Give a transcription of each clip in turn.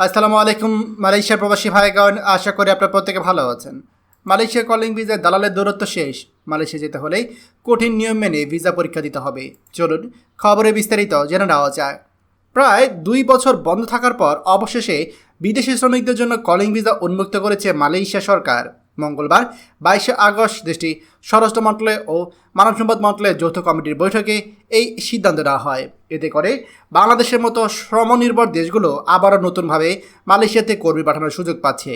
আসসালামু আলাইকুম মালয়েশিয়ার প্রবাসী ভাইগণ, আশা করি আপনারা প্রত্যেকে ভালো আছেন। মালয়েশিয়া কলিং ভিসায় দালালের দূরত্ব শেষ। মালয়েশিয়া যেতে হলে কঠিন নিয়ম মেনে ভিসা পরীক্ষা দিতে হবে। চলুন খবরে বিস্তারিত জেনে নেওয়া যায়। প্রায় 2 বছর বন্ধ থাকার পর অবশেষে বিদেশি শ্রমিকদের জন্য কলিং ভিসা উন্মুক্ত করেছে মালয়েশিয়া সরকার। মঙ্গলবার 22 আগস্ট দেশটির স্বরাষ্ট্র মন্ত্রণালয় ও মানব সম্পদ মন্ত্রণালয়ের যৌথ কমিটির বৈঠকে এই সিদ্ধান্ত নেওয়া হয়। এতে করে বাংলাদেশের মতো শ্রমনির্ভর দেশগুলো আবারও নতুনভাবে মালয়েশিয়াতে কর্মী পাঠানোর সুযোগ পাচ্ছে।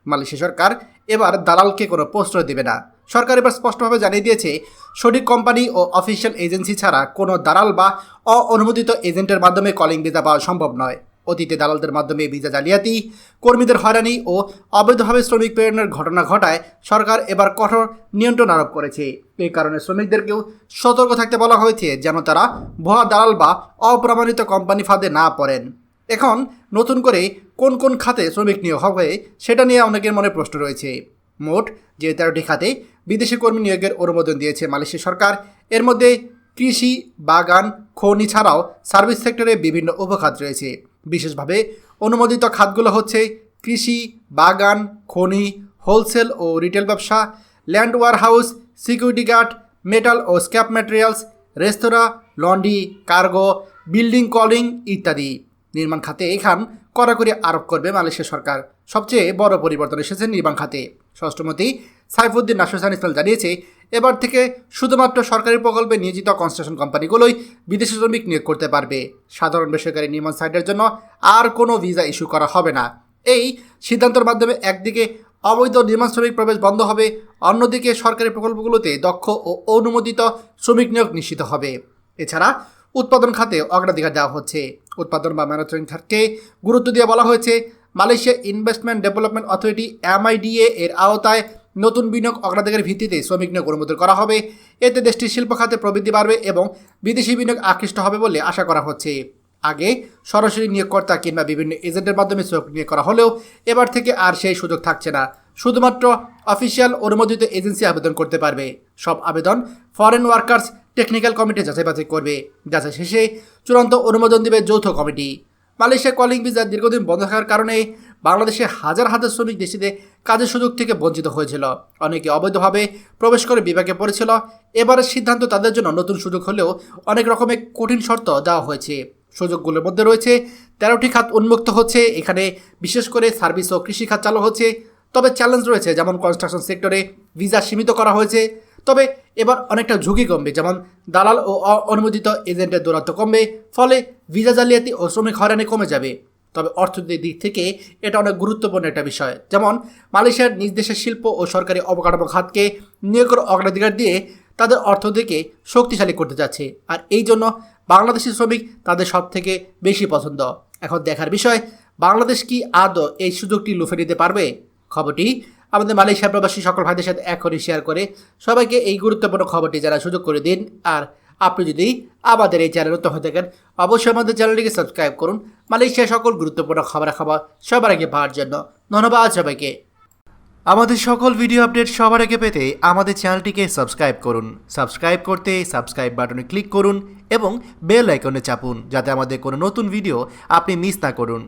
মালয়েশিয়া সরকার এবার দালালকে কোনো প্রশ্রয় দেবে না। সরকার এবার স্পষ্টভাবে জানিয়ে দিয়েছে, সঠিক কোম্পানি ও অফিসিয়াল এজেন্সি ছাড়া কোনো দালাল বা অননুমোদিত এজেন্টের মাধ্যমে কলিং ভিসা পাওয়া সম্ভব নয়। অতীতে দালালদের মাধ্যমে ভিসা জালিয়াতি, কর্মীদের হয়রানি ও অবৈধভাবে শ্রমিক প্রেরণের ঘটনা ঘটায় সরকার এবার কঠোর নিয়ন্ত্রণ আরোপ করেছে। এই কারণে শ্রমিকদেরকেও সতর্ক থাকতে বলা হয়েছে, যেন তারা ভুয়া দালাল বা অপ্রমাণিত কোম্পানি ফাঁদে না পড়েন। এখন নতুন করে কোন কোন খাতে শ্রমিক নিয়োগ হবে সেটা নিয়ে অনেকের মনে প্রশ্ন রয়েছে। মোট যে 13টি খাতে বিদেশি কর্মী নিয়োগের অনুমোদন দিয়েছে মালয়েশিয়া সরকার, এর মধ্যে কৃষি, বাগান, খনি ছাড়াও সার্ভিস সেক্টরে বিভিন্ন উপখাত রয়েছে। বিশেষভাবে অনুমোদিত খাতগুলো হচ্ছে কৃষি, বাগান, খনি, হোলসেল ও রিটেল ব্যবসা, land warehouse, security guard, metal ও scrap materials, restaurant, laundry, cargo, building কলিং ইত্যাদি। নির্মাণ খাতে এখান কড়াকড়ি আরোপ করবে মালয়েশিয়া সরকার। সবচেয়ে বড় পরিবর্তন এসেছে নির্মাণ খাতে। স্বরাষ্ট্রমন্ত্রী সাইফুদ্দিন নাসরুসান ইসলাম জানিয়েছে, এবার থেকে শুধুমাত্র সরকারি প্রকল্পে নিয়োজিত কনস্ট্রাকশন কোম্পানিগুলোই বিদেশি শ্রমিক নিয়োগ করতে পারবে। সাধারণ বেসরকারি নির্মাণ সাইটের জন্য আর কোনো ভিসা ইস্যু করা হবে না। এই সিদ্ধান্তের মাধ্যমে একদিকে অবৈধ নির্মাণ শ্রমিক প্রবেশ বন্ধ হবে, অন্যদিকে সরকারি প্রকল্পগুলোতে দক্ষ ও অনুমোদিত শ্রমিক নিয়োগ নিশ্চিত হবে। এছাড়া উৎপাদন খাতে অগ্রাধিকার দেওয়া হচ্ছে। উৎপাদন বা ম্যানুফ্যাকচারিং খাতকে গুরুত্ব দিয়ে বলা হয়েছে, Malaysia investment development authority MIDA এর আওতায় নতুন বিনিয়োগ অগ্রাধিকারের ভিত্তিতে শ্রমিক নিয়োগ অনুমোদন করা হবে। এতে দেশটির শিল্প খাতে প্রবৃদ্ধি বাড়বে এবং বিদেশি বিনিয়োগ আকৃষ্ট হবে বলে আশা করা হচ্ছে। আগে সরাসরি নিয়োগকর্তা কিংবা বিভিন্ন এজেন্টের মাধ্যমে শ্রমিক নিয়োগ করা হলেও এবার থেকে আর সেই সুযোগ থাকছে না। শুধুমাত্র অফিসিয়াল অনুমোদিত এজেন্সি আবেদন করতে পারবে। সব আবেদন ফরেন ওয়ার্কার্স টেকনিক্যাল কমিটি যাচাই বাছাই করবে। যাচাই শেষে চূড়ান্ত অনুমোদন দেবে যৌথ কমিটি। মালয়েশিয়া কলিং ভিসা দীর্ঘদিন বন্ধ থাকার কারণে বাংলাদেশে হাজার হাজার শ্রমিক দেশটিতে কাজের সুযোগ থেকে বঞ্চিত হয়েছিল। অনেকে অবৈধভাবে প্রবেশ করে বিপাকে পড়েছিল। এবারের সিদ্ধান্ত তাদের জন্য নতুন সুযোগ হলেও অনেক রকমের কঠিন শর্ত দেওয়া হয়েছে। সুযোগগুলোর মধ্যে রয়েছে 13টি খাত উন্মুক্ত হচ্ছে। এখানে বিশেষ করে সার্ভিস ও কৃষি খাত চালু হচ্ছে। তবে চ্যালেঞ্জ রয়েছে, যেমন কনস্ট্রাকশন সেক্টরে ভিসা সীমিত করা হয়েছে। তবে এবার অনেকটা ঝুঁকি কমবে, যেমন দালাল ও অনুমোদিত এজেন্টের দূরত্ব কমবে, ফলে ভিসা জালিয়াতি ও শ্রমিক হয়রানি কমে যাবে। তবে অর্থনৈতিক দিক থেকে এটা অনেক গুরুত্বপূর্ণ একটা বিষয়। যেমন মালয়েশিয়ার নিজ দেশের শিল্প ও সরকারি অবকাঠামো খাতকে নিয়োগের অগ্রাধিকার দিয়ে তাদের অর্থনীতিকে শক্তিশালী করতে যাচ্ছে। আর এই জন্য বাংলাদেশি শ্রমিক তাদের সব থেকে বেশি পছন্দ। এখন দেখার বিষয়, বাংলাদেশ কি আদৌ এই সুযোগটি লুফে নিতে পারবে। খবরটি আমাদের মালয়েশিয়া প্রবাসী সকল ভাইদের সাথে এখনই শেয়ার করে সবাইকে এই গুরুত্বপূর্ণ খবরটি জানার সুযোগ করে দিন। আর আপনি যদি আমাদের এই চ্যানেল নতুন হয়ে থাকেন, অবশ্যই আমাদের চ্যানেলটিকে সাবস্ক্রাইব করুন মালয়েশিয়া সকল গুরুত্বপূর্ণ খবর সবার আগে পাওয়ার জন্য। ধন্যবাদ সবাইকে। আমাদের সকল ভিডিও আপডেট সবার আগে পেতে আমাদের চ্যানেলটিকে সাবস্ক্রাইব করুন। সাবস্ক্রাইব করতে সাবস্ক্রাইব বাটনে ক্লিক করুন এবং বেল আইকনে চাপুন, যাতে আমাদের কোনো নতুন ভিডিও আপনি মিস না করুন।